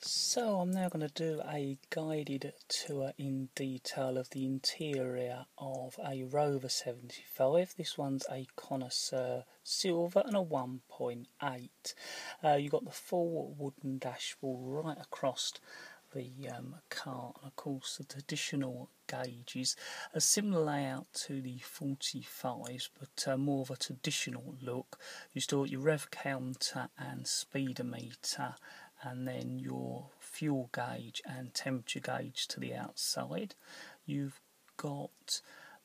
So I'm now going to do a guided tour in detail of the interior of a Rover 75. This one's a connoisseur silver and a 1.8. You've got the full wooden dashboard right across the car, and of course the traditional gauges, a similar layout to the 45s but more of a traditional look. You still got your rev counter and speedometer, and then your fuel gauge and temperature gauge to the outside. You've got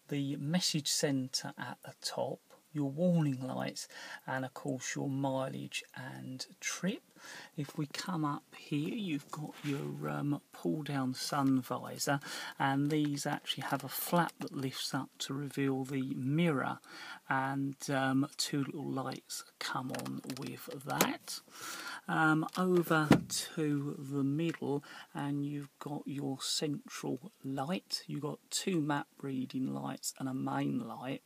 the message centre at the top, your warning lights, and of course your mileage and trip. If we come up here, you've got your pull down sun visor, and these actually have a flap that lifts up to reveal the mirror, and two little lights come on with that. Over to the middle, and you've got your central light. You've got two map reading lights and a main light.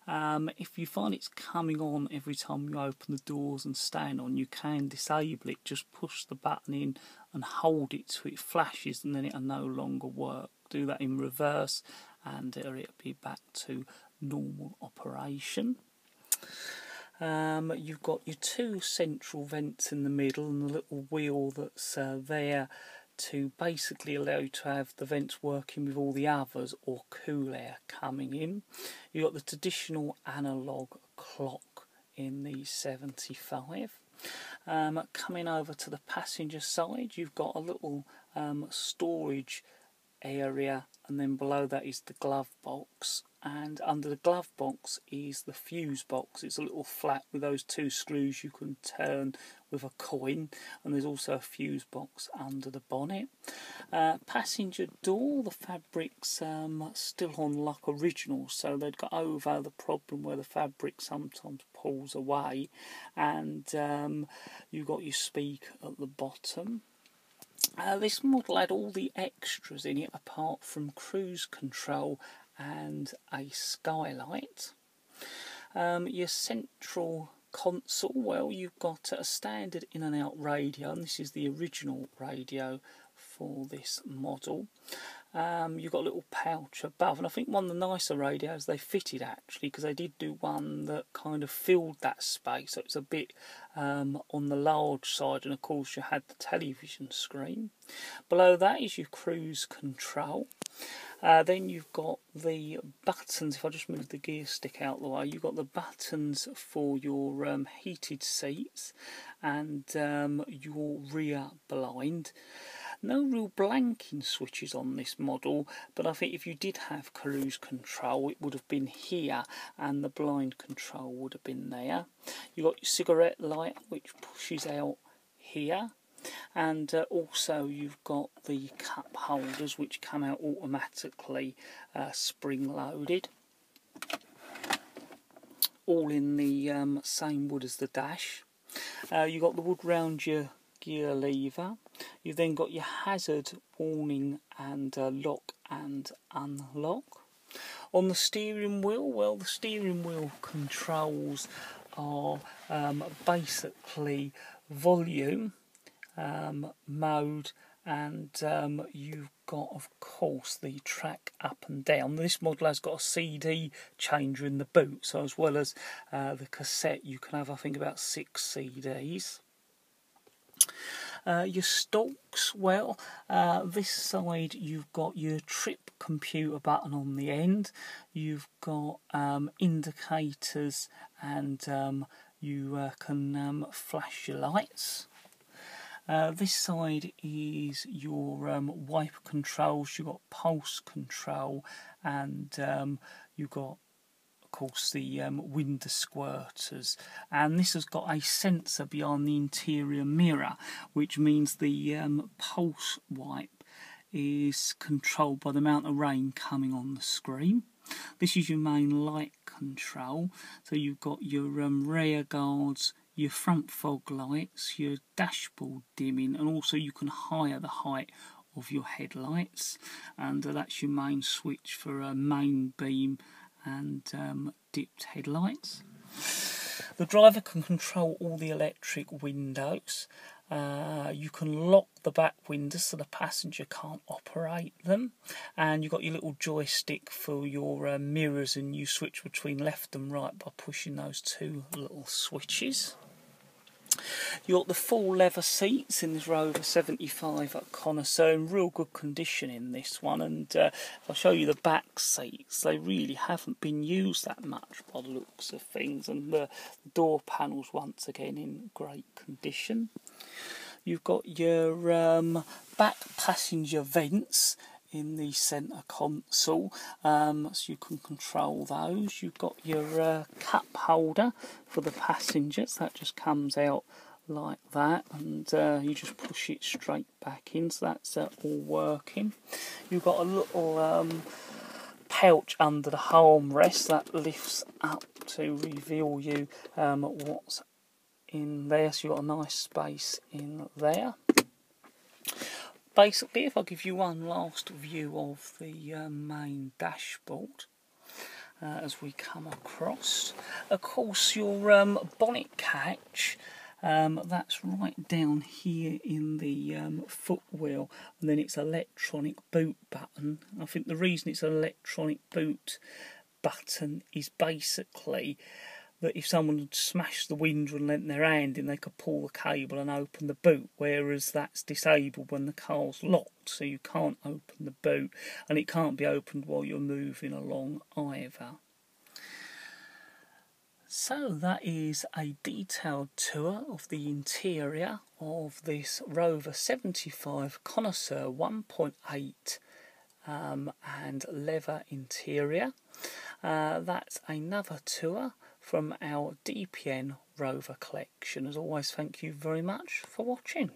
If you find it's coming on every time you open the doors and stand on, you can disable it. Just push the button in and hold it so it flashes, and then it'll no longer work. Do that in reverse and it'll be back to normal operation. You've got your two central vents in the middle and the little wheel that's there to basically allow you to have the vents working with all the others or cool air coming in. You've got the traditional analogue clock in the 75. Coming over to the passenger side, you've got a little storage area, and then below that is the glove box, and under the glove box is the fuse box. It's a little flat with those two screws you can turn with a coin, and there's also a fuse box under the bonnet. Passenger door, the fabric's still on like original, so they'd got over the problem where the fabric sometimes pulls away, and you've got your speaker at the bottom. This model had all the extras in it apart from cruise control and a skylight. Your central console, well, you've got a standard in and out radio, and this is the original radio for this model. You've got a little pouch above, and I think one of the nicer radios they fitted actually, because they did do one that kind of filled that space, so it's a bit on the large side, and of course you had the television screen. Below that is your cruise control. Then you've got the buttons. If I just move the gear stick out of the way, you've got the buttons for your heated seats and your rear blind. No real blanking switches on this model, but I think if you did have cruise control, it would have been here, and the blind control would have been there. You've got your cigarette light, which pushes out here, and also you've got the cup holders, which come out automatically spring loaded, all in the same wood as the dash. You've got the wood round your gear lever. You've then got your hazard warning and lock and unlock. On the steering wheel, well, the steering wheel controls are basically volume, mode, and you've got, of course, the track up and down. This model has got a CD changer in the boot, so as well as the cassette, you can have, I think, about 6 CDs. Your stalks, well, this side you've got your trip computer button on the end, you've got indicators, and you can flash your lights. This side is your wiper controls. You've got pulse control, and you've got, of course, the window squirters, and this has got a sensor behind the interior mirror, which means the pulse wipe is controlled by the amount of rain coming on the screen. This is your main light control, so you've got your rear guards, your front fog lights, your dashboard dimming, and also you can higher the height of your headlights, and that's your main switch for main beam and dipped headlights. The driver can control all the electric windows. You can lock the back windows so the passenger can't operate them, and you've got your little joystick for your mirrors, and you switch between left and right by pushing those two little switches. You've got the full leather seats in this Rover 75 at Connoisseur, in real good condition in this one, and if I show you the back seats, they really haven't been used that much by the looks of things, and the door panels once again in great condition. You've got your back passenger vents in the centre console, so you can control those. You've got your cup holder for the passengers, that just comes out like that, and you just push it straight back in, so that's all working. You've got a little pouch under the armrest that lifts up to reveal you what's in there, so you've got a nice space in there. Basically, if I give you one last view of the main dashboard as we come across, of course your bonnet catch, that's right down here in the footwheel, and then it's electronic boot button. I think the reason it's an electronic boot button is basically that if someone had smashed the window and lent their hand in, they could pull the cable and open the boot, whereas that's disabled when the car's locked, so you can't open the boot, and it can't be opened while you're moving along either. So that is a detailed tour of the interior of this Rover 75 Connoisseur 1.8 and leather interior. That's another tour from our DPN Rover collection. As always, thank you very much for watching.